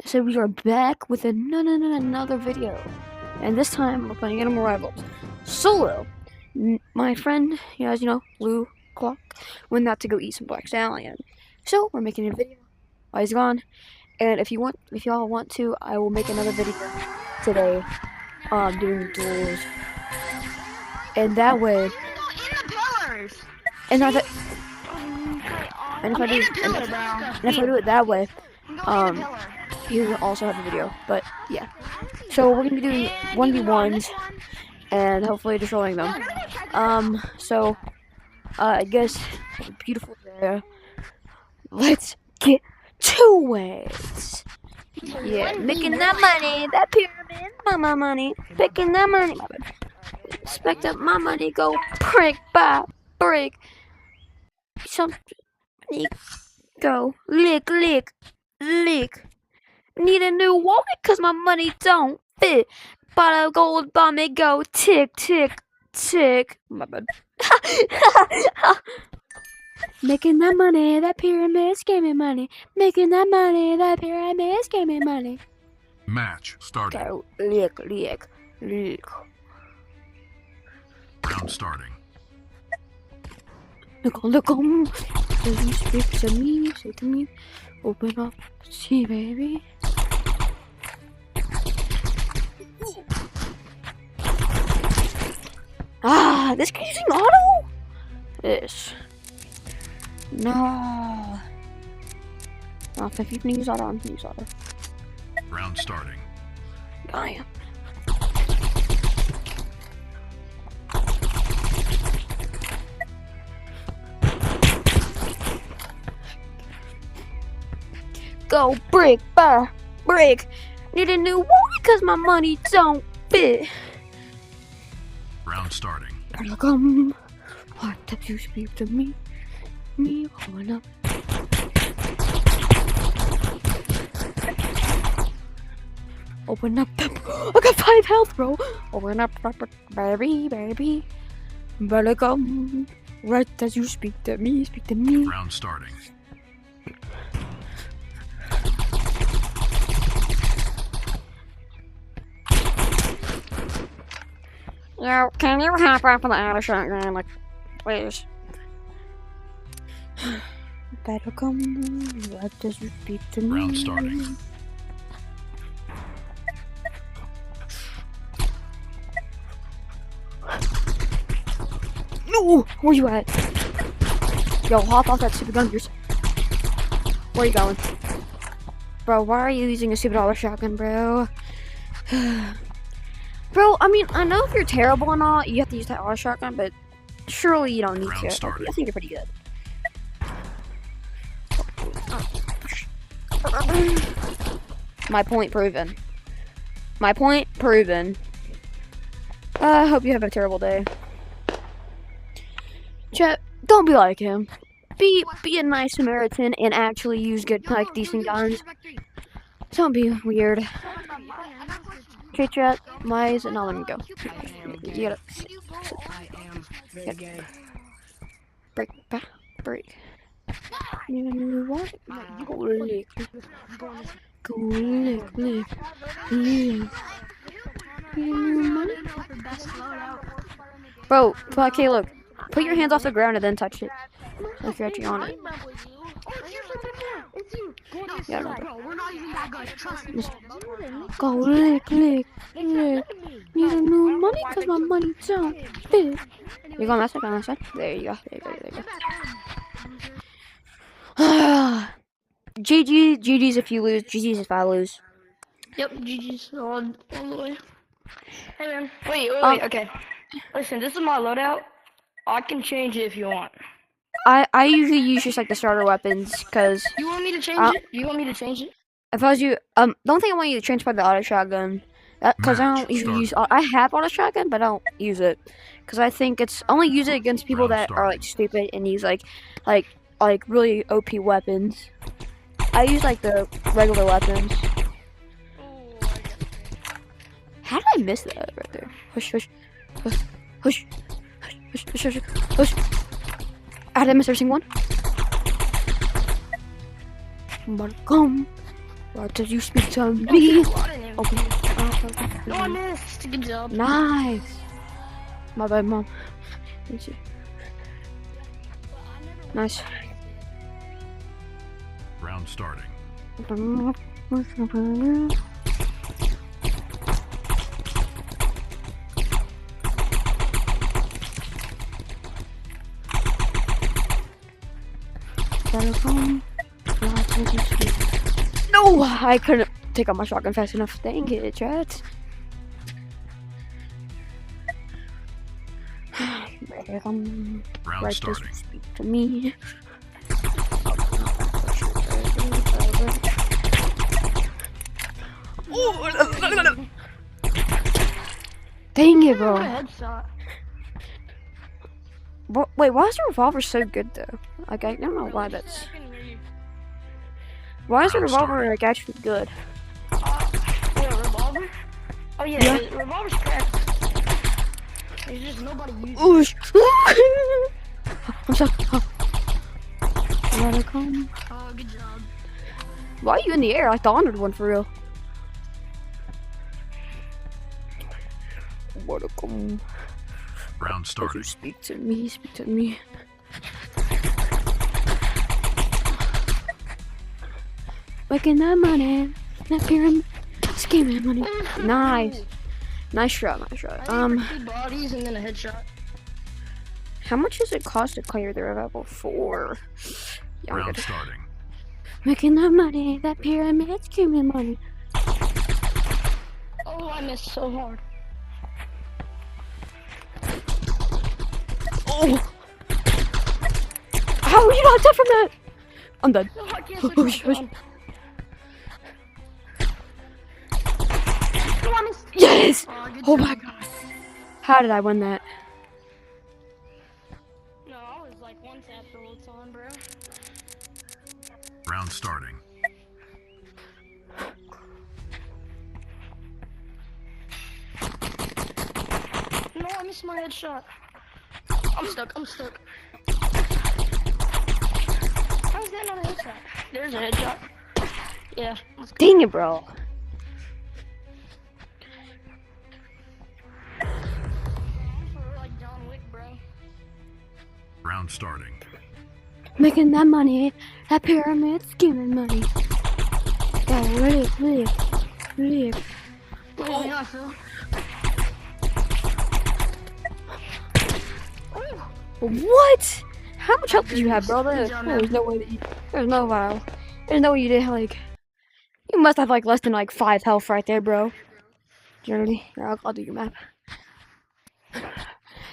So we are back with another video, and this time we're playing Animal Rivals solo. My friend, as you know, Lou Clock, went out to go eat some Black Stallion, so we're making a video while he's gone. And if y'all want to, I will make another video today, doing duels, and that way, and if I do it that way, you will also have a video. But yeah, so we're gonna be doing 1v1s and hopefully destroying them. So I guess beautiful there. Let's get to it. Yeah, making that money, that pyramid, my money, picking that money. Expect that my money go brick by brick. Something go lick. Need a new wallet cause my money don't fit. But a gold bomb it go tick. My bad. Making that money, that pyramid's giving money. Making that money, that pyramid's giving money. Match starting. Go lick. Round starting. Look. Does you speak to me? Say to me. Open up, see, baby. This guy's using auto? This. No. If you can use auto, I'm gonna use auto. Round starting. I am. Go brick by brick. Need a new wallet cause my money don't fit. Round starting. Come, what did you speak to me? Me open up. Open up. I got 5 health, bro. Open up, baby. Better come. Right as you speak to me. Round starting. Yo, can you hop off of the auto shotgun, like, please? Better come, what does you speak to me? Round starting. No! Where you at? Yo, hop off that stupid gun of yours. Where you going? Bro, why are you using a stupid auto shotgun, bro? Bro, I mean, I know if you're terrible and all, you have to use that auto shotgun, but surely you don't need Round to. started. I think you're pretty good. My point proven. I hope you have a terrible day. Chat, don't be like him. Be a nice Samaritan and actually use good, like, decent guns. Don't be weird. Okay, chat, my eyes, and I'll let him go. You gotta break. You know what? Go lick. Bro, okay, look. Put your hands off the ground and then touch it. If you're actually on it. Yeah, go lick. Need a new money cause my money don't fit. You go on that side, There you go. GG's if you lose, GG's if I lose. Yep, GG's all the way. Hey man, wait, okay. Listen, this is my loadout. I can change it if you want. I usually use just like the starter weapons, cause You want me to change it? You want me to change it? if I was you, the only thing I want you to transfer the auto shotgun, cause I don't usually use. I have auto shotgun, but I don't use it, cause I think it's only use it against people that are like stupid and use like really OP weapons. I use like the regular weapons. How did I miss that right there? Hush. I did miss every single one. But come, What did you speak to me? Oh, I didn't even- Okay. No, I missed. Good job. Nice. My bad, mom. Let me see. Nice. Round starting. No, I couldn't take out my shotgun fast enough. Dang it, chat. Round Right, starting. just speak to me. Dang it, What bro. a headshot. Wait, why is the revolver so good though? Like, I don't know why that's. Why is the Round revolver starting. like actually good? Yeah, revolver? Oh yeah, Yeah. the revolver's cracked. There's just nobody using it. Oosh. I'm sorry. Let it come. Oh, good job. Why are you in the air? Like the honored one for real. Let it come. Round As you starting. speak to me, speak to me. Making that money, that pyramid, scheming money. Nice, nice shot, nice shot. I need 3 bodies and then a headshot. How much does it cost to clear the level 4? Yeah, I'm Round good. starting. Making that money, that pyramid, scheming money. Oh, I missed so hard. Oh! How are you not dead from that? I'm dead. No, I can't Oh, switch my shit. gun. No, I missed. Yes! Oh, good Oh job. my god. How did I win that? No, I was like one tap the whole time, bro. Round starting. No, I missed my headshot. I'm stuck, I'm stuck. How's that not a headshot? There's a headshot. Yeah, let's go. Dang it, bro. I'm for like John Wick, bro. Round starting. Making that money, that pyramid, scheming money. Yeah, live. Oh, yeah, Phil. What? How much health did you have, bro? Good job, There's man. no way that you. There's no way. There's no way you did like. You must have like less than like 5 health right there, bro. Generally, here, I'll do your map.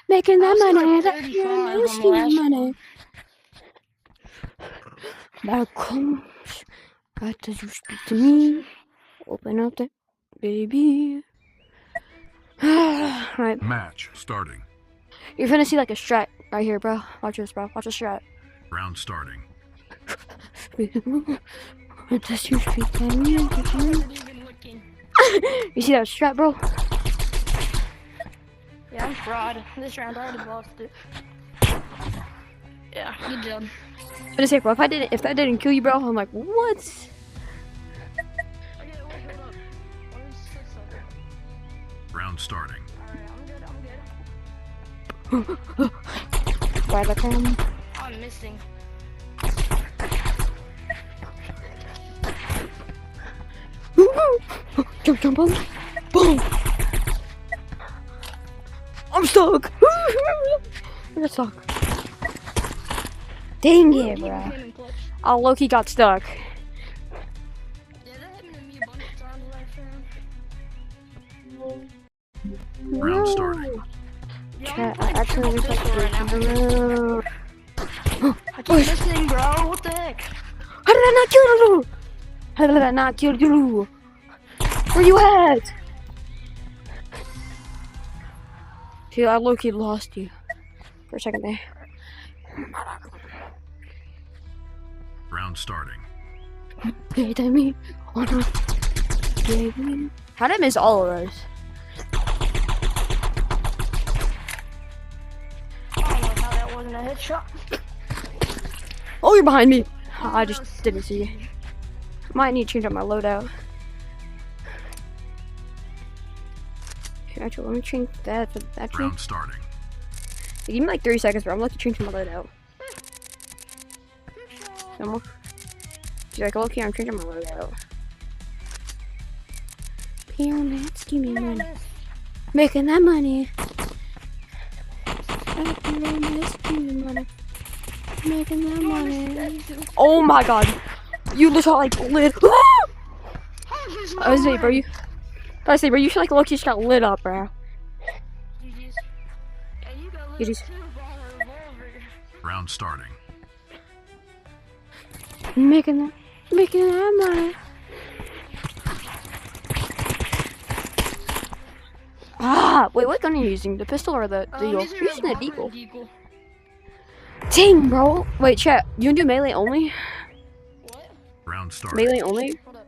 Making that I was money, like that 35 pyramid, on the scheming last money. Now comes right as you speak to me. Open up that baby. Right, Match starting. you're gonna see like a strat right here, bro. Watch this, bro. Watch the strat. Round starting. As you speak to me. I wasn't even looking. You see that strat, bro? Yeah, I'm fraud. This round I already lost it. Yeah, good job. I'm gonna say, bro, if that didn't kill you, bro, I'm like, what? Okay, wait, hold up. Let me switch something. Round starting. Alright, I'm good. Why the come? I'm missing. Jump, boom. I'm stuck. I'm stuck. Dang it, bro. Came in clutch. Oh, Loki got stuck. Yeah, that happened to me a bunch of times last round. Round starting. Yeah, I'm Chat, I playing actually triple pistol right now. no. I keep missing, bro. What the heck? How did I not kill you? How did I not kill you? Where you at? Dude, I low-key lost you for a second there. Round starting. Hey, tell me. Oh no. Baby. How did I miss all of those? I don't know how that wasn't a headshot. Oh, you're behind me. I just didn't see you. Might need to change up my loadout. Actually, let me change that for actually. Round starting. Give me like 30 seconds, bro. I'm looking changing my loadout. Come on. She's like, okay, I'm changing my loadout. Pyramids, give me money. Making that money. Pyramids, give me money. Making that money. Oh my god. You look like lit. I was say, bro, you should like look, you just got lit up, bro. You just Round starting. making that money. Ah, wait, what gun are you using? The pistol or the eagle? You're using the eagle. Dang, bro. Wait, chat. You can do melee only? What? Round starting. Melee only? Hold up.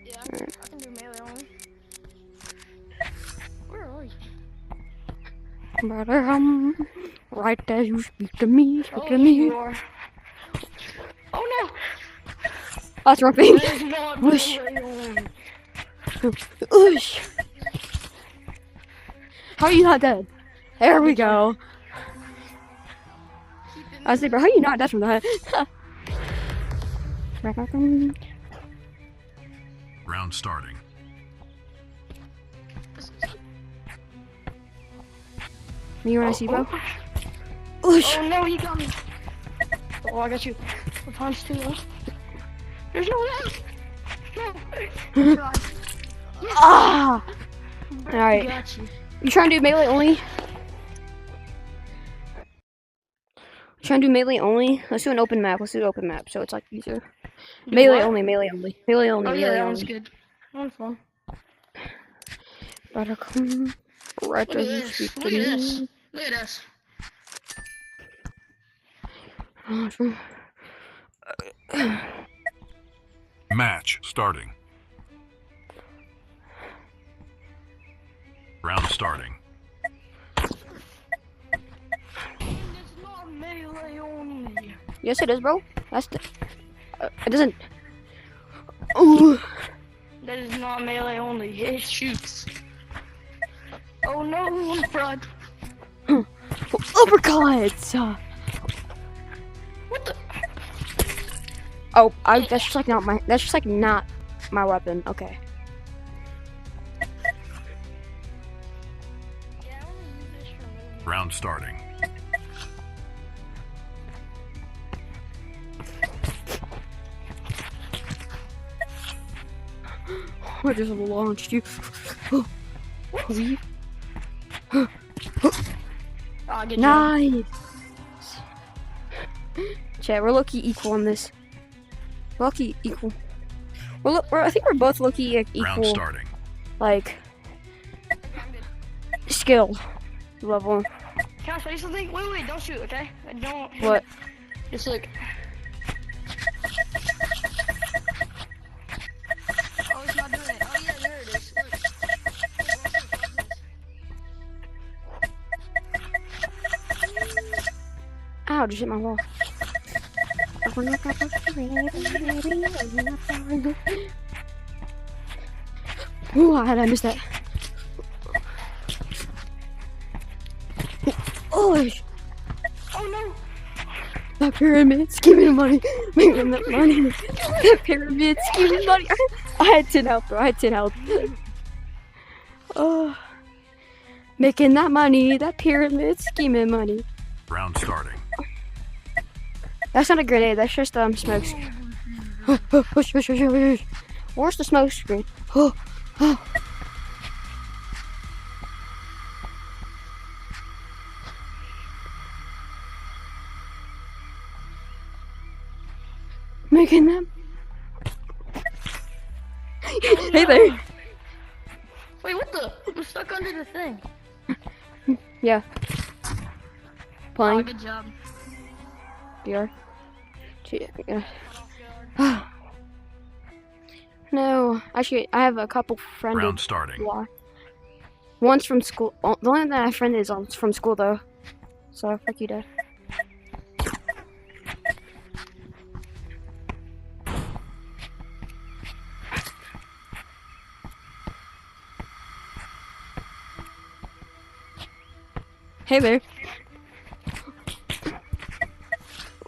Yeah, I can do melee only. Where are you? Right as you speak to me, speak to Oh, me. you are. Oh no! That's rubbing. That is not Whoosh. melee only. Oosh. How are you not dead? There we go. I was like, bro, how are you not dead from that? Round starting. Me, you wanna see, bro? Oh Oosh. no, he got me. Oh, I got you. The punch too low. There's no way. No. God. Ah! Alright. Got you. You trying to do melee only? Trying to do melee only? Let's do an open map. Let's do an open map so it's like easier. Melee what? only, melee only. Melee only, Oh yeah, melee that one's only. good. That one's fun. Better come right Look at as you this. speak to Look at this. me. Look at this. Match starting. Round starting. It's not melee only. Yes, it is, bro. That's the. It doesn't. Ooh. That is not melee only. It shoots. Oh no, I'm fraud. Uppercuts. What the? Oh, that's just like not my. That's just like not my weapon. Okay. Yeah, I only use this for moving. Round starting. I just launched you. Leave. Ah, good job. Nice. Chat, we're low-key equal on this. Low-key equal. I think we're both low-key Round equal, starting. like, skill level. Can I say something? Wait, don't shoot, okay? Don't. What? Just look. Oh, it's not doing it. Oh yeah, there it is. Look. Ow, just hit my wall. Ooh, how did I miss that? Oh, Oh no! that pyramid's giving money. Making that money. That pyramid's giving money. I had 10 health, bro. I had 10 health. Oh, making that money. That pyramid scheming money. Round starting. That's not a grenade. That's just smoke screen. Where's the smoke screen? Making them. Hey there. Wait, what the? I'm stuck under the thing. Yeah. Oh, Playing good job. VR. Yeah. No, actually, I have a couple friended. Round starting. Why? One's from school. The only one that I friended is from school though. So fuck you, Dad. Hey there.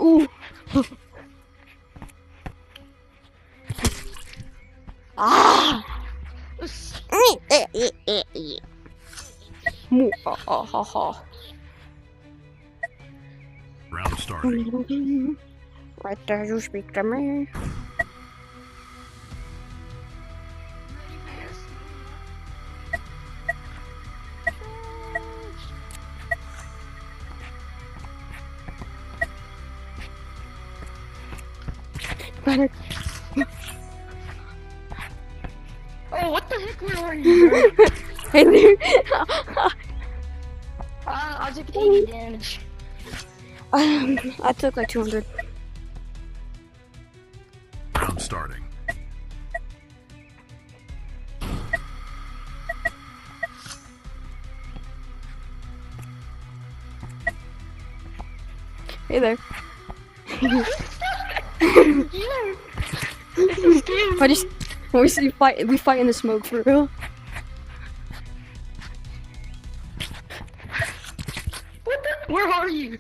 Ooh. Ah. Moo. Ha ha ha. Round starting. Right there, you speak to me. Better. Oh, what the heck? Where are you, bro? Hey there. I took 80 damage. I took like 200. Round starting. Hey there. Yeah. It's so scary. I just we fight in the smoke for real. What the? Where are you?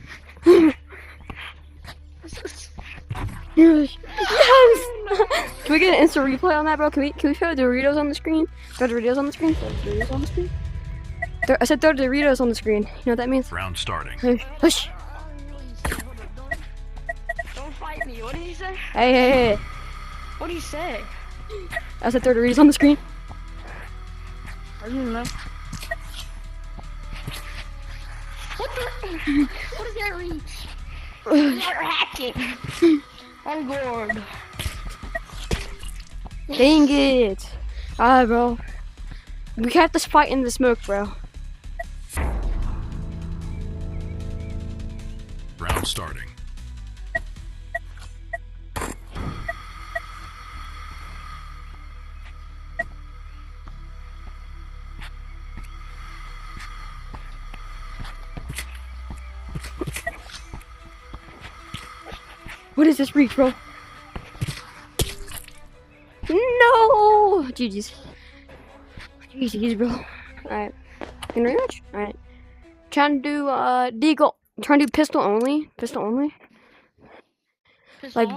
Yes. Can we get an instant replay on that, bro? Can we throw Doritos on the screen? Throw Doritos on the screen? Throw Doritos on the screen? I said throw Doritos on the screen. You know what that means? Round starting. Hush. Hush. Don't fight me. What did he say? Hey. What did he say? I said throw Doritos on the screen. I don't know. What the? What is that reach? You're hacking. I'm bored. Dang it. Alright, bro. We have to fight in the smoke, bro. Round starting. What is this reach, bro? No! GG's. GG's, bro. Alright. In rematch? Alright. Trying to do, deagle. Trying to do pistol only. Pistol only. Like,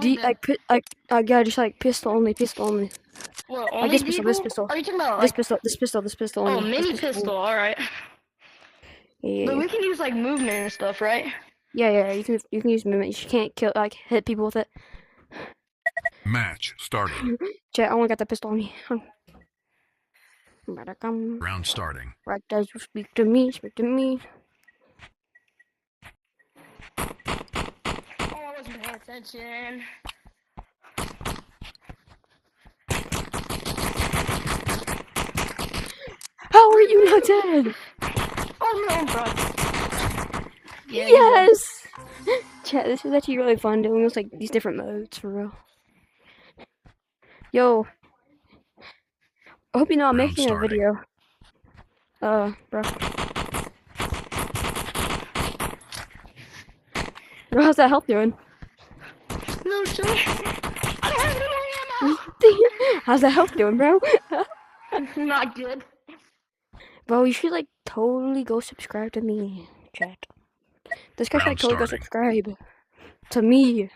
yeah, just like pistol only, pistol only. What, Like only this pistol, Deagle? this pistol. Are you talking about This like? pistol, this pistol, this pistol Oh, only. mini this pistol. All right. Yeah, But we can use like movement and stuff, right? yeah, you can use movement. You can't kill, like, hit people with it. Match starting. Chat, I only got the pistol on me. Better come. Round starting. Right as you speak to me, speak to me. Oh, I wasn't paying attention. How are you not dead? Oh no, bro. Yeah, Yes! Chat, this is actually really fun doing this, like, these different modes, for real. Yo. I hope you know I'm Round making a starting. video. Bro. Bro, how's that health doing? No, sir. I don't have any ammo. How's that health doing, bro? Not good. Bro, you should, like, totally go subscribe to me, chat. This guy should, like, Round totally go starting. subscribe to me.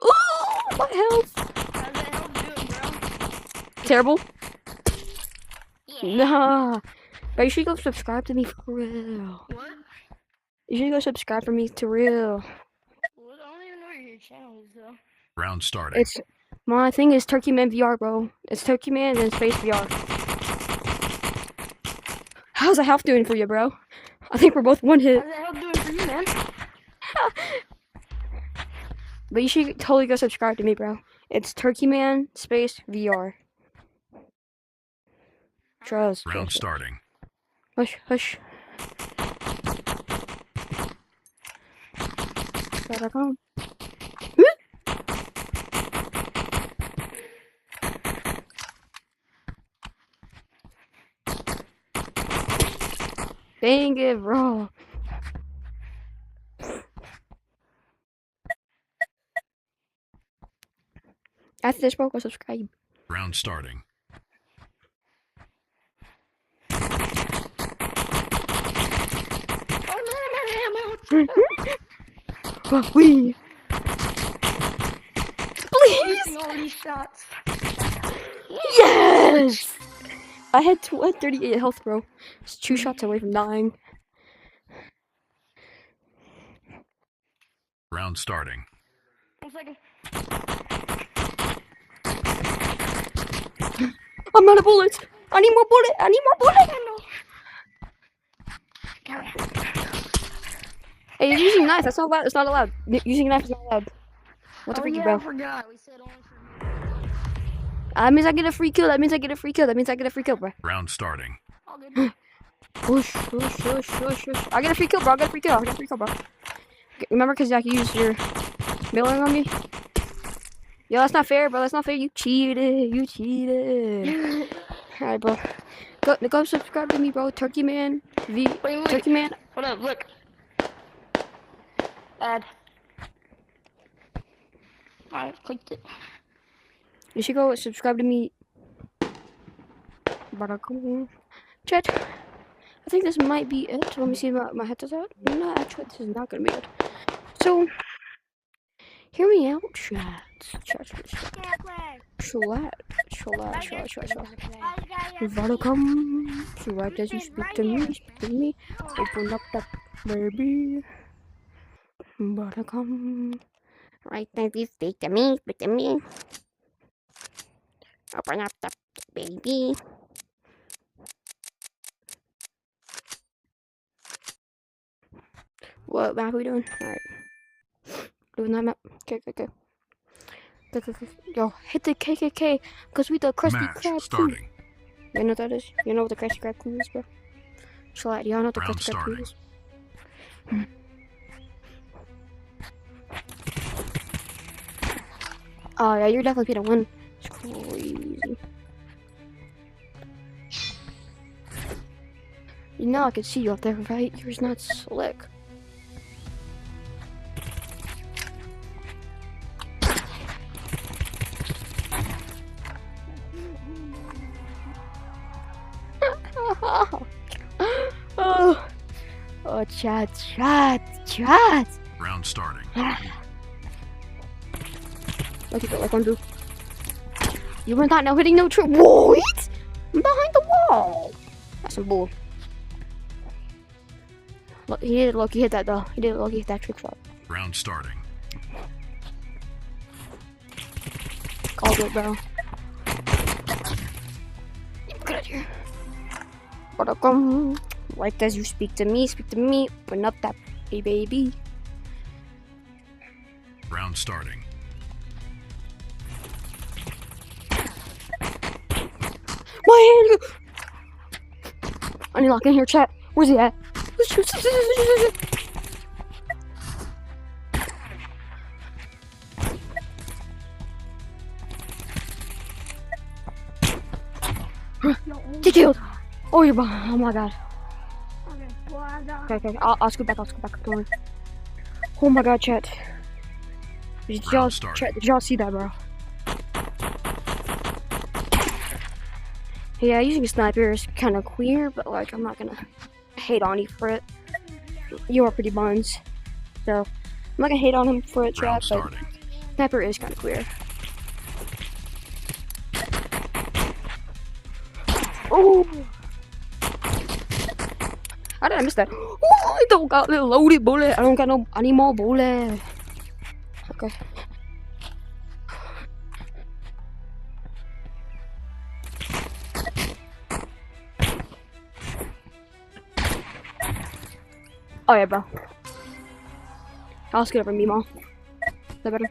Oh, my health! How's that help doing, bro? Terrible? Yeah. Nah. But you should go subscribe to me for real. What? You should go subscribe for me to real. Well, I don't even know where your channel is, though. Round starting. It's my thing is Turkey Man VR, bro. It's Turkey Man and then Space VR. How's the health doing for you, bro? I think we're both one hit. How's that help doing for you, man? But you should totally go subscribe to me, bro. It's Turkey Man Space VR. Trust. Round starting. Hush, hush. Better come. Dang it, bro. After this, bro, go subscribe. Round starting. We. Please. Using all these shots. Yes. I had 38 health, bro. It's 2 shots away from dying. Round starting. 1 second. I'm out of bullets. I need more bullet. I need more bullet. Hey, you're using a knife. That's not allowed. It's not allowed. Using a knife is not allowed. What the freaky, I bro? forgot. We said only for me. That means I get a free kill. That means I get a free kill. That means I get a free kill, bro. Round starting. All good. Whoosh, whoosh, whoosh, whoosh, whoosh. I get a free kill, bro. I get a free kill. I get a free kill, bro. Okay, remember, because you used your milling on me? Yo, that's not fair, bro. That's not fair. You cheated. You cheated. Alright, bro. Go subscribe to me, bro. Turkey Man. Wait. Turkey Man. Hold up, look. Add. I clicked it. You should go subscribe to me. Chat. I think this might be it. Let me see my headset out. No, actually, this is not gonna be it. So, hear me out, chat. Chat. Welcome. So right as you speak to me. Open up that baby. Welcome. Right as you speak to me. Open up the baby. What map are we doing? Alright. Doing that map. Okay. Yo, hit the KKK, because we the Krusty Match Krab crew. starting. You know what that is? You know what the Krusty Krab crew is, bro? Y'all know what the Round Krusty Krab crew is? Oh yeah, you're definitely gonna win. It's crazy. You know I can see you up there, right? Yours not slick. Oh, chat. Round starting. Look at it, like one blue. You were not now hitting no tree. What? I'm behind the wall. That's some bull. Look, he did Loki hit that though. He did Loki hit that trick shot. Round starting. Called it, bro. Get out here. Welcome. Right as you speak to me. Open up that baby. Round starting. My hand! I need to lock in here, chat. Where's he at? Get killed! Oh, you're behind. Oh my god. Okay. I'll scoot back. Don't worry. Oh my god, chat. Did y'all see that, bro? Yeah, using a sniper is kind of queer, but like, I'm not gonna hate on you for it. You are pretty buns. So, I'm not gonna hate on him for it, chat, but sniper is kind of queer. Oh! How did I miss that? Oh, I don't got the loaded bullet. I need more bullet. Okay. Oh yeah, bro. I'll scoot over Mimo. Is that better?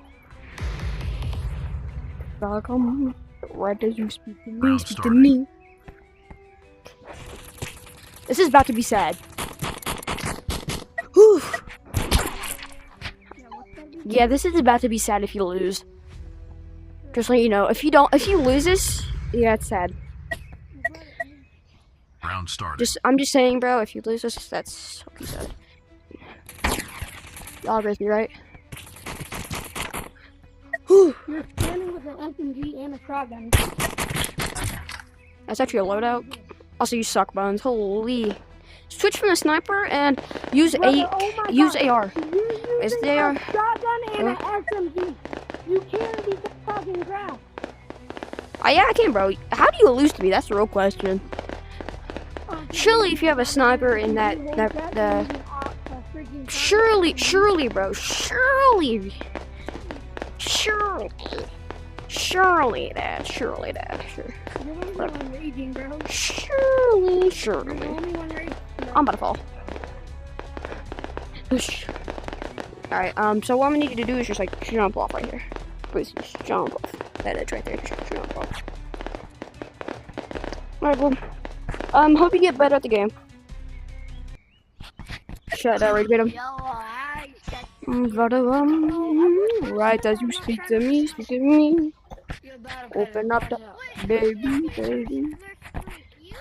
Welcome. Right as you speak to me. This is about to be sad. Whew. Yeah, this is about to be sad if you lose. Just so you know, if you lose this, yeah, it's sad. Round starting. I'm just saying, bro, if you lose this, that's so sad. Y'all raised me, right? Whew. You're standing with an SMG and a shotgun. That's actually a loadout. Also, you suck, Bones. Holy. switch from the sniper and use use AR. Is the AR? Shotgun and an SMG. You can't be talking grass. Yeah, I can, bro. How do you lose to me? That's the real question. Surely, if you have a sniper in surely, bro, surely that, sure. Surely. I'm about to fall. Alright, so what we need you to do is just like jump off right here. Please, just jump off. That edge right there, just jump off. Alright, well, hope you get better at the game. Shut that right, get him. Right as you speak to me. Open up the baby.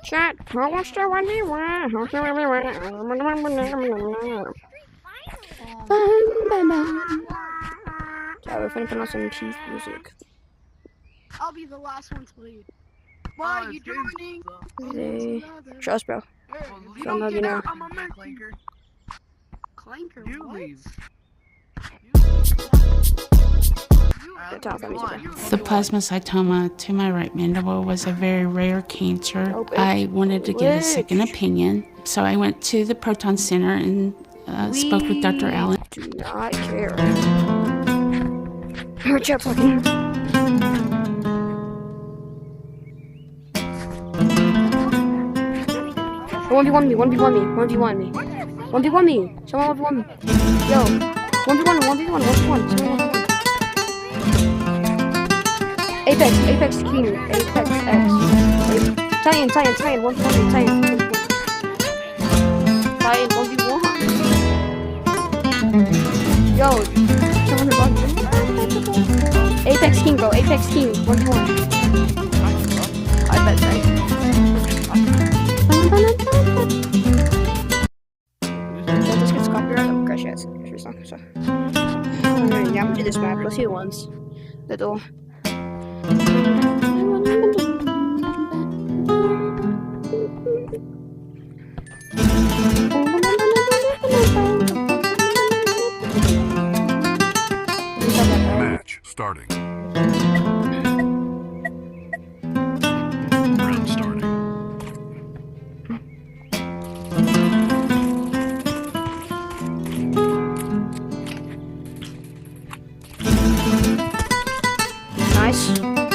Chat, who wants to run anywhere? Yeah, we're finna put on some cheese music. I'll be the last one to leave. What are you doing? Trust, bro. So love you now. Clanker, You leave. The plasmacytoma to my right mandible was a very rare cancer. I wanted to get a second opinion, so I went to the Proton Center and spoke with Dr. Allen. Do not care. Hurry up, fucking. 1v1 me. Someone 1v1 me. Yo. 1v1. Someone 1v1. Apex King. Apex X. Titan. 1v1 me. Titan 1v1. Yo. Someone 1v1. Apex King, bro. 1v1. I bet that. This gets copyright. Oh, gosh, yes. So. Yeah, I'm gonna do this map. Let's see it once. The door. Match starting. Round starting. Nice. Round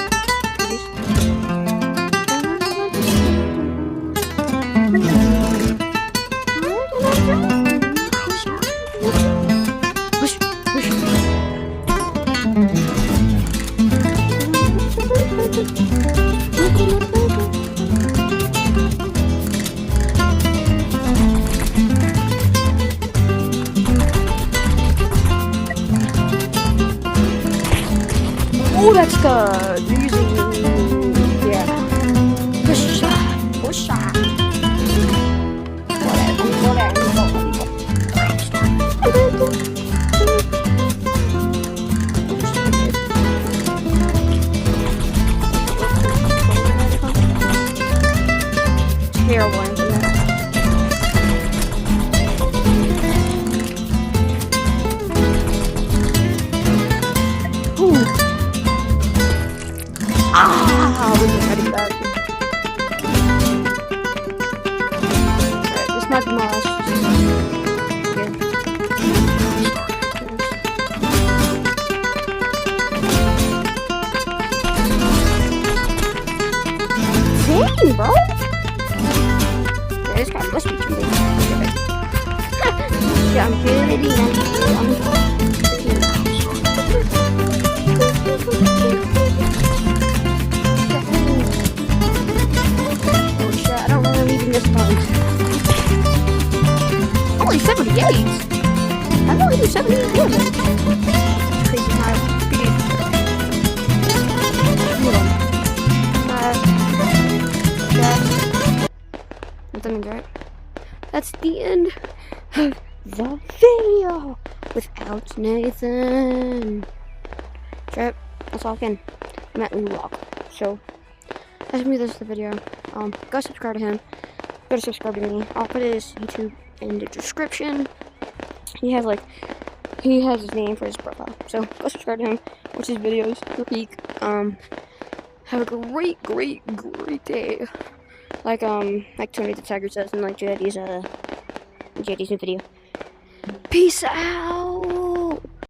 starting. Oh, that's good. Using, yeah. Push shot. Whatever. Round starting. Terrible internet. Ooh. We get ready for that. Alright, this might be my last. Dang, bro! Yeah, this guy must be too big. Yeah, I'm kidding. Oh shit, I don't remember leaving this part. Only 78! I only do 78 damage. Crazy high speed. Hold on. Nothing right. That's the end of the video without Nathan. Trip, let's walk in. I'm at New Rock. So that's gonna be this the video. Go subscribe to him. go to subscribe to me. I'll put his YouTube in the description. He has his name for his profile. So go subscribe to him, watch his videos, critique. Have a great day. Like Tony the Tiger says in like JD's new video. Peace out.